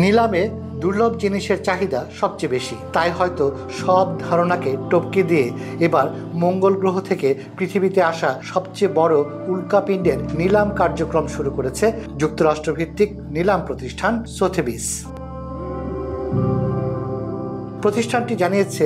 নিলামে দুর্লভ জিনিসের চাহিদা সবচেয়ে বেশি, তাই হয়তো সব ধারণাকে টপকে দিয়ে এবার মঙ্গল গ্রহ থেকে পৃথিবীতে আসা সবচেয়ে বড় উল্কাপিণ্ডের নিলাম কার্যক্রম শুরু করেছে যুক্তরাষ্ট্রভিত্তিক নিলাম প্রতিষ্ঠান সোথেবিস। প্রতিষ্ঠানটি জানিয়েছে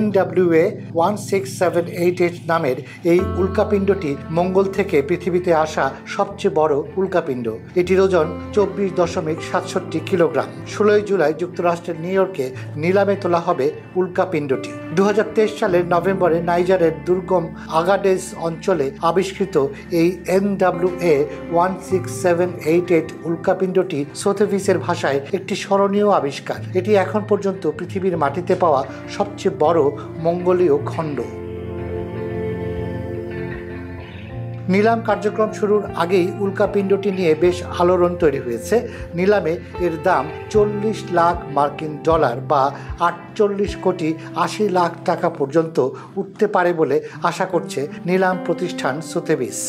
NWA 16788 নামের এই উল্কাপিণ্ডটি মঙ্গল থেকে পৃথিবীতে আসা সবচেয়ে বড় উল্কাপিণ্ড। এটির ওজন 24.67 কিলোগ্রাম। 16 জুলাই যুক্তরাষ্ট্রের নিউ ইয়র্কে নিলামে তোলা হবে উল্কাপিণ্ডটি। 2023 সালের নভেম্বরে নাইজারের দুর্গম আগাডেজ অঞ্চলে আবিষ্কৃত এই NWA 16788 উল্কাপিণ্ডটি সোথেবিসের ভাষায় একটি স্মরণীয় আবিষ্কার। এটি এখন পর্যন্ত পৃথিবীর মাটিতে পাওয়া সবচেয়ে বড় মঙ্গলীয় খণ্ড। নিলাম কার্যক্রম শুরুর আগেই উল্কাপিণ্ডটি নিয়ে বেশ আলোড়ন তৈরি হয়েছে। নিলামে এর দাম 40 লাখ মার্কিন ডলার বা 48 কোটি 80 লাখ টাকা পর্যন্ত উঠতে পারে বলে আশা করছে নিলাম প্রতিষ্ঠান সোথেবিস।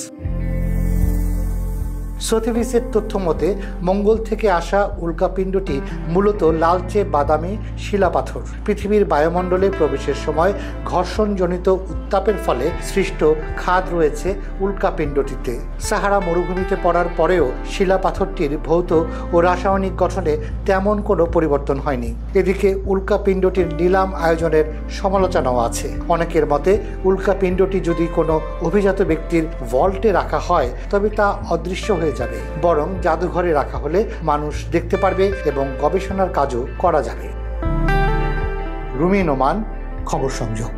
সোথেবিসের তথ্য মতে মঙ্গল থেকে আসা উল্কাপিণ্ডটি মূলত লালচে বাদামি শিলাপাথর। পৃথিবীর বায়ুমণ্ডলে প্রবেশের সময় ঘর্ষণজনিত উত্তাপের ফলে সৃষ্ট খাদ রয়েছে উল্কাপিণ্ডটিতে। সাহারা মরুভূমিতে পড়ার পরেও শিলাপাথরটির ভৌত ও রাসায়নিক গঠনে তেমন কোনো পরিবর্তন হয়নি। এদিকে উল্কাপিণ্ডটির নিলাম আয়োজনের সমালোচনাও আছে। অনেকের মতে উল্কাপিণ্ডটি যদি কোনো অভিজাত ব্যক্তির ভল্টে রাখা হয় তবে তা অদৃশ্য হয়ে যাবে, বরং জাদুঘরে রাখা হলে মানুষ দেখতে পারবে এবং গবেষণার কাজও করা যাবে। রুমি নোমান, খবর সংযোগ।